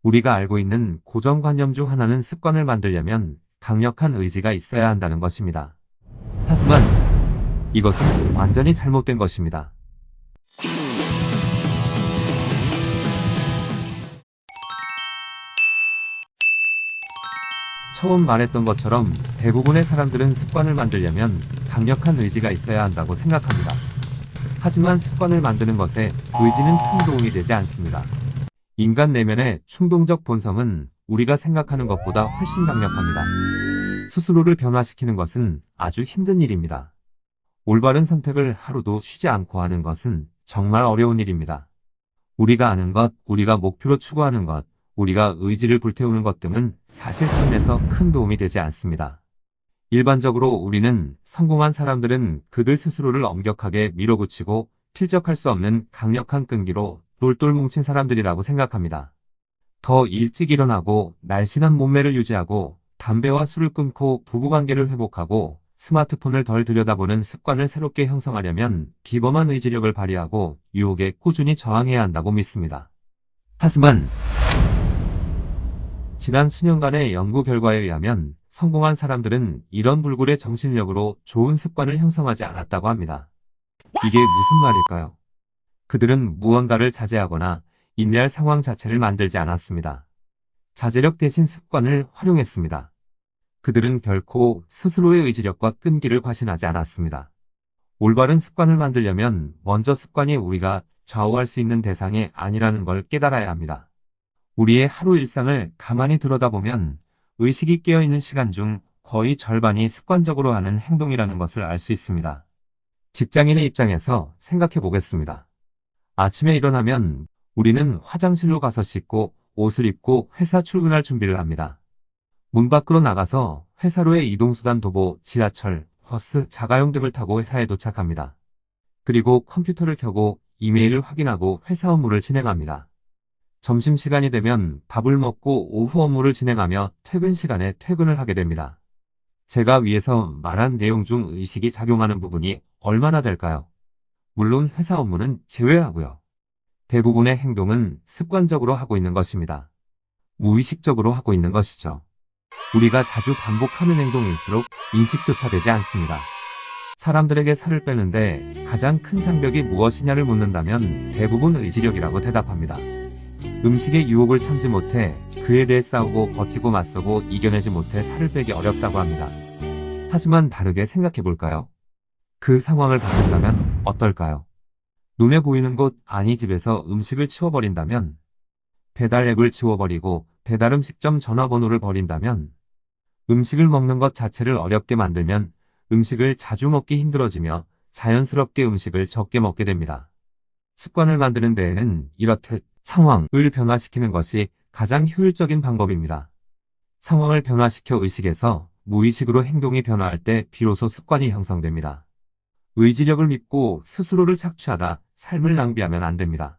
우리가 알고 있는 고정관념 중 하나는 습관을 만들려면 강력한 의지가 있어야 한다는 것입니다. 하지만 이것은 완전히 잘못된 것입니다. 처음 말했던 것처럼 대부분의 사람들은 습관을 만들려면 강력한 의지가 있어야 한다고 생각합니다. 하지만 습관을 만드는 것에 의지는 큰 도움이 되지 않습니다. 인간 내면의 충동적 본성은 우리가 생각하는 것보다 훨씬 강력합니다. 스스로를 변화시키는 것은 아주 힘든 일입니다. 올바른 선택을 하루도 쉬지 않고 하는 것은 정말 어려운 일입니다. 우리가 아는 것, 우리가 목표로 추구하는 것, 우리가 의지를 불태우는 것 등은 사실 삶에서 큰 도움이 되지 않습니다. 일반적으로 우리는 성공한 사람들은 그들 스스로를 엄격하게 밀어붙이고 필적할 수 없는 강력한 끈기로 똘똘 뭉친 사람들이라고 생각합니다. 더 일찍 일어나고 날씬한 몸매를 유지하고 담배와 술을 끊고 부부관계를 회복하고 스마트폰을 덜 들여다보는 습관을 새롭게 형성하려면 비범한 의지력을 발휘하고 유혹에 꾸준히 저항해야 한다고 믿습니다. 하지만 지난 수년간의 연구 결과에 의하면 성공한 사람들은 이런 불굴의 정신력으로 좋은 습관을 형성하지 않았다고 합니다. 이게 무슨 말일까요? 그들은 무언가를 자제하거나 인내할 상황 자체를 만들지 않았습니다. 자제력 대신 습관을 활용했습니다. 그들은 결코 스스로의 의지력과 끈기를 과신하지 않았습니다. 올바른 습관을 만들려면 먼저 습관이 우리가 좌우할 수 있는 대상이 아니라는 걸 깨달아야 합니다. 우리의 하루 일상을 가만히 들여다보면 의식이 깨어있는 시간 중 거의 절반이 습관적으로 하는 행동이라는 것을 알 수 있습니다. 직장인의 입장에서 생각해 보겠습니다. 아침에 일어나면 우리는 화장실로 가서 씻고 옷을 입고 회사 출근할 준비를 합니다. 문 밖으로 나가서 회사로의 이동수단 도보, 지하철, 버스, 자가용 등을 타고 회사에 도착합니다. 그리고 컴퓨터를 켜고 이메일을 확인하고 회사 업무를 진행합니다. 점심시간이 되면 밥을 먹고 오후 업무를 진행하며 퇴근 시간에 퇴근을 하게 됩니다. 제가 위에서 말한 내용 중 의식이 작용하는 부분이 얼마나 될까요? 물론 회사 업무는 제외하고요. 대부분의 행동은 습관적으로 하고 있는 것입니다. 무의식적으로 하고 있는 것이죠. 우리가 자주 반복하는 행동일수록 인식조차 되지 않습니다. 사람들에게 살을 빼는데 가장 큰 장벽이 무엇이냐를 묻는다면 대부분 의지력이라고 대답합니다. 음식의 유혹을 참지 못해 그에 대해 싸우고 버티고 맞서고 이겨내지 못해 살을 빼기 어렵다고 합니다. 하지만 다르게 생각해 볼까요? 그 상황을 바꾼다면 어떨까요? 눈에 보이는 곳 아니 집에서 음식을 치워버린다면, 배달 앱을 지워버리고 배달 음식점 전화번호를 버린다면, 음식을 먹는 것 자체를 어렵게 만들면 음식을 자주 먹기 힘들어지며 자연스럽게 음식을 적게 먹게 됩니다. 습관을 만드는 데에는 이렇듯 상황을 변화시키는 것이 가장 효율적인 방법입니다. 상황을 변화시켜 의식에서 무의식으로 행동이 변화할 때 비로소 습관이 형성됩니다. 의지력을 믿고 스스로를 착취하다 삶을 낭비하면 안 됩니다.